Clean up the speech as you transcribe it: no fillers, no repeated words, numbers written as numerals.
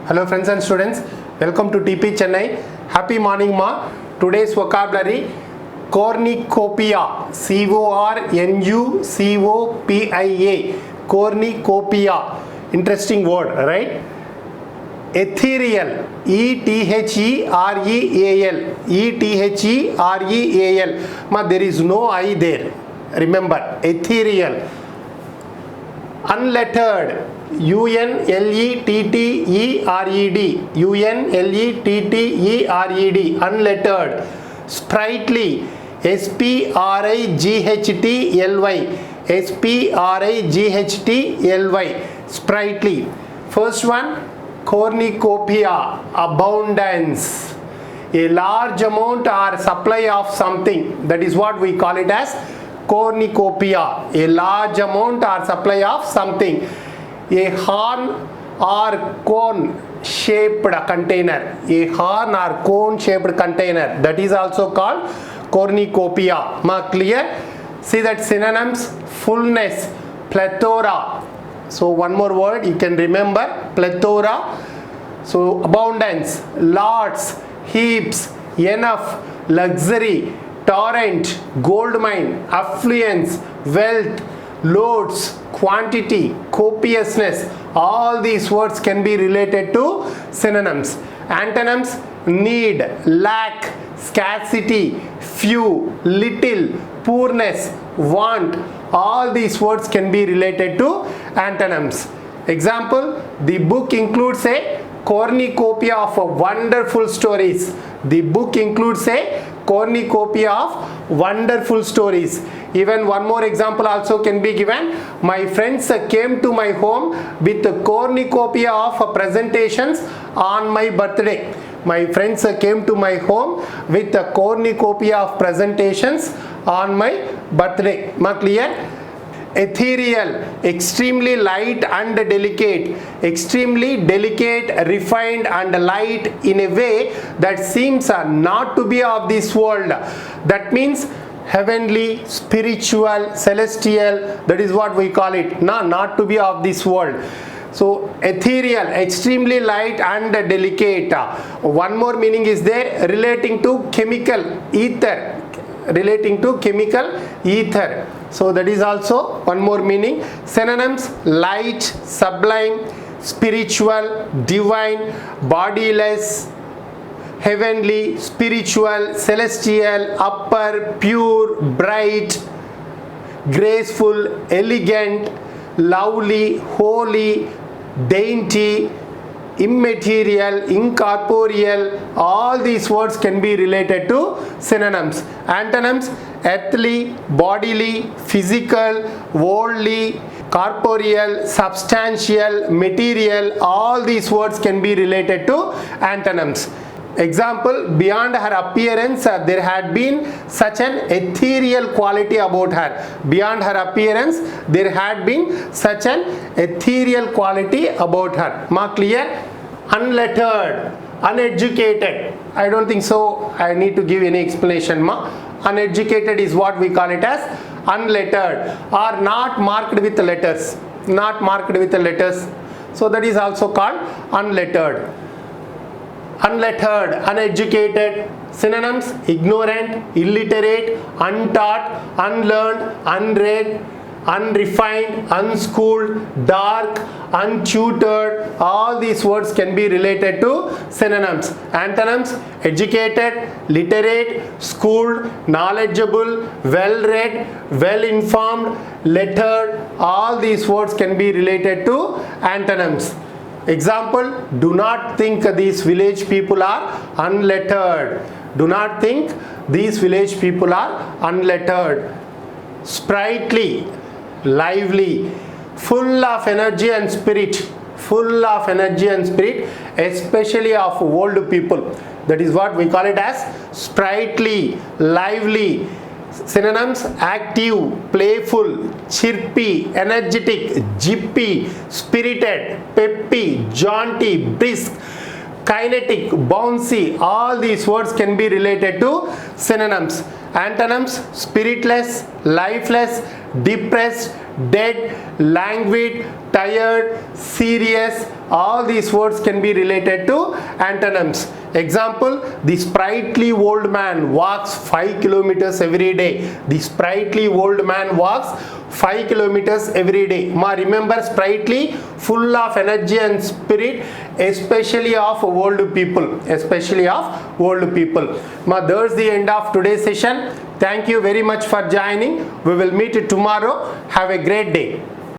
Hello friends and students, welcome to TP Chennai. Happy morning ma. Today's vocabulary cornucopia, cornucopia, cornucopia. Interesting word, right? Ethereal, Ethereal. Ma, there is no I there. Remember, ethereal. Unlettered, Unlettered, unlettered. Sprightly, Sprightly, sprightly. First one, cornucopia, abundance, a large amount or supply of something, that is what we call it as cornucopia, a large amount or supply of something. A horn or cone shaped container, a horn or cone shaped container, that is also called cornucopia. Ma, clear? See that synonyms: fullness, plethora. So one more word you can remember, plethora. So abundance, lots, heaps, enough, luxury, torrent, gold mine, affluence, wealth, loads, quantity, copiousness. All these words can be related to synonyms. Antonyms: need, lack, scarcity, few, little, poorness, want. All these words can be related to antonyms. Example: the book includes a cornucopia of wonderful stories. The book includes a cornucopia of wonderful stories. Even one more example also can be given. My friends came to my home with a cornucopia of presentations on my birthday. My friends came to my home with a cornucopia of presentations on my birthday. Ma, clear? Ethereal, extremely light and delicate, extremely delicate, refined and light in a way that seems not to be of this world. That means heavenly, spiritual, celestial, that is what we call it. Not to be of this world. So ethereal, extremely light and delicate. One more meaning is there, relating to chemical, ether, relating to chemical ether. So that is also one more meaning. Synonyms: light, sublime, spiritual, divine, bodiless, heavenly, spiritual, celestial, upper, pure, bright, graceful, elegant, lovely, holy, dainty, immaterial, incorporeal. All these words can be related to synonyms. Antonyms: earthly, bodily, physical, worldly, corporeal, substantial, material. All these words can be related to antonyms. Example: beyond her appearance there had been such an ethereal quality about her. Beyond her appearance there had been such an ethereal quality about her. Ma, clear? Unlettered, uneducated. I don't think so I need to give any explanation. Ma, uneducated is what we call it as unlettered, or not marked with letters, not marked with letters. So that is also called unlettered. Unlettered, uneducated. Synonyms: ignorant, illiterate, untaught, unlearned, unread, unrefined, unschooled, dark, untutored. All these words can be related to synonyms. Antonyms: educated, literate, schooled, knowledgeable, well-read, well-informed, lettered. All these words can be related to antonyms. Example: do not think these village people are unlettered. Do not think these village people are unlettered. Sprightly, lively, full of energy and spirit, full of energy and spirit, especially of old people. That is what we call it as sprightly, lively. Synonyms: active, playful, chirpy, energetic, jippy, spirited, peppy, jaunty, brisk, kinetic, bouncy. All these words can be related to synonyms. Antonyms: spiritless, lifeless, depressed, dead, languid, tired, serious. All these words can be related to antonyms. Example, the sprightly old man walks 5 kilometers every day. The sprightly old man walks 5 kilometers every day. Remember, sprightly, full of energy and spirit, especially of old people. Especially of old people. That's the end of today's session. Thank you very much for joining. We will meet tomorrow. Have a great day.